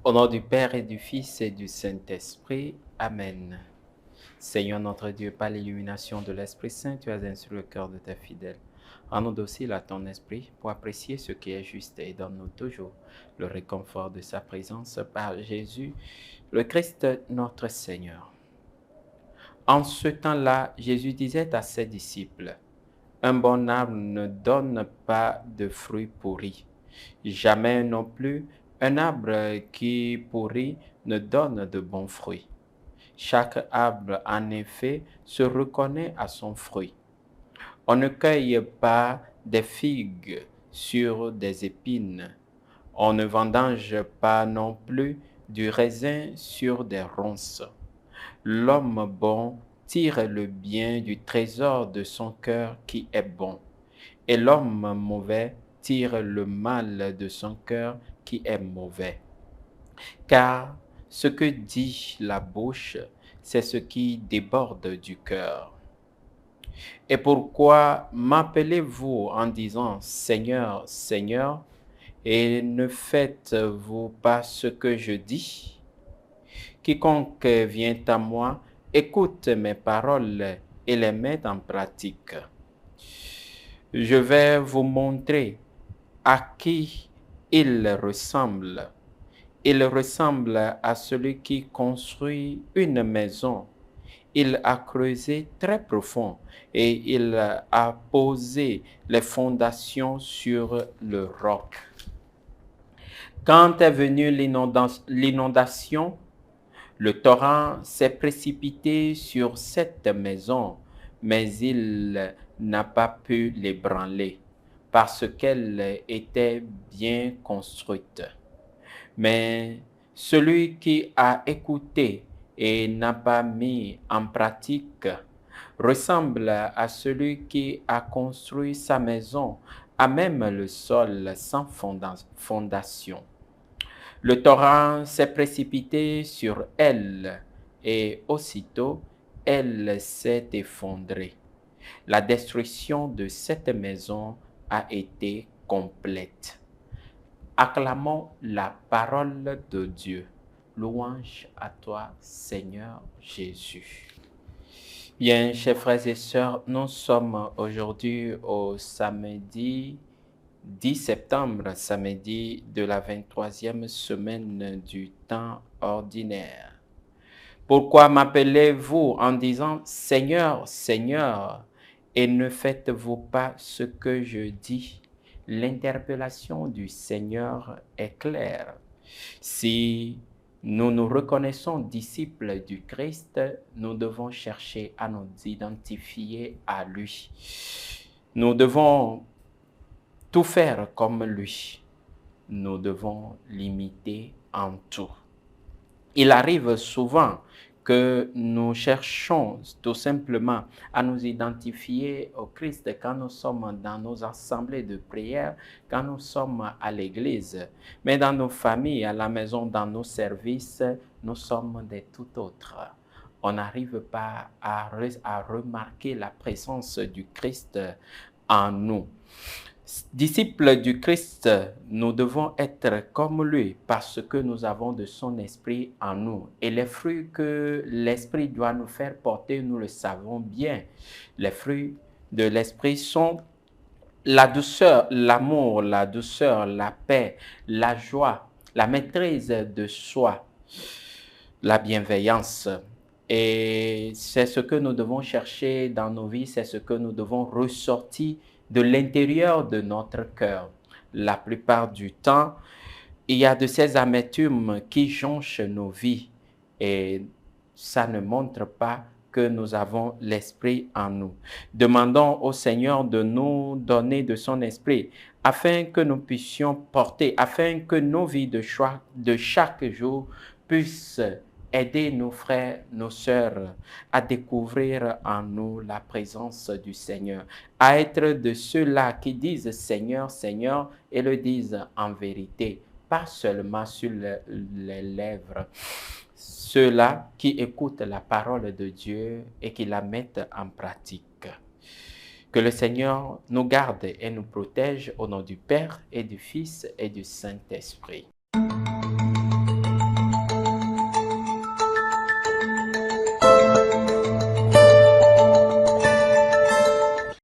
Au nom du Père et du Fils et du Saint-Esprit. Amen. Seigneur notre Dieu, par l'illumination de l'Esprit Saint, tu as instruit le cœur de tes fidèles. Rends-nous dociles à ton esprit pour apprécier ce qui est juste et donne-nous toujours le réconfort de sa présence par Jésus, le Christ notre Seigneur. En ce temps-là, Jésus disait à ses disciples, un bon arbre ne donne pas de fruits pourris. Jamais non plus un arbre qui pourrit ne donne de bons fruits. Chaque arbre, en effet, se reconnaît à son fruit. On ne cueille pas des figues sur des épines. On ne vendange pas non plus du raisin sur des ronces. L'homme bon tire le bien du trésor de son cœur qui est bon, et l'homme mauvais tire le mal de son cœur qui est mauvais. Car ce que dit la bouche, c'est ce qui déborde du cœur. Et pourquoi m'appelez-vous en disant Seigneur, Seigneur, et ne faites-vous pas ce que je dis? Quiconque vient à moi, écoute mes paroles et les met en pratique. Je vais vous montrer à qui il ressemble. Il ressemble à celui qui construit une maison. Il a creusé très profond et il a posé les fondations sur le roc. Quand est venue l'inondation, le torrent s'est précipité sur cette maison, mais il n'a pas pu l'ébranler parce qu'elle était bien construite. Mais celui qui a écouté et n'a pas mis en pratique ressemble à celui qui a construit sa maison à même le sol sans fondation. Le torrent s'est précipité sur elle et aussitôt elle s'est effondrée. La destruction de cette maison a été complète. Acclamons la parole de Dieu. Louange à toi, Seigneur Jésus. Bien, chers frères et sœurs, nous sommes aujourd'hui au samedi 10 septembre, samedi de la 23e semaine du temps ordinaire. Pourquoi m'appelez-vous en disant Seigneur, Seigneur, et ne faites-vous pas ce que je dis? L'interpellation du Seigneur est claire. Si nous nous reconnaissons disciples du Christ, nous devons chercher à nous identifier à lui. Nous devons tout faire comme lui. Nous devons l'imiter en tout. Il arrive souvent que nous cherchons tout simplement à nous identifier au Christ quand nous sommes dans nos assemblées de prière, quand nous sommes à l'église. Mais dans nos familles, à la maison, dans nos services, nous sommes des tout autres. On n'arrive pas à remarquer la présence du Christ en nous. Disciples du Christ, nous devons être comme lui parce que nous avons de son esprit en nous. Et les fruits que l'esprit doit nous faire porter, nous le savons bien. Les fruits de l'esprit sont la douceur, l'amour, la douceur, la paix, la joie, la maîtrise de soi, la bienveillance. Et c'est ce que nous devons chercher dans nos vies, c'est ce que nous devons ressortir de l'intérieur de notre cœur. La plupart du temps, il y a de ces amertumes qui jonchent nos vies et ça ne montre pas que nous avons l'esprit en nous. Demandons au Seigneur de nous donner de son esprit afin que nous puissions porter, afin que nos vies de chaque jour puissent aider nos frères, nos sœurs à découvrir en nous la présence du Seigneur, à être de ceux-là qui disent Seigneur, Seigneur et le disent en vérité, pas seulement sur les lèvres. Ceux-là qui écoutent la parole de Dieu et qui la mettent en pratique. Que le Seigneur nous garde et nous protège au nom du Père et du Fils et du Saint-Esprit.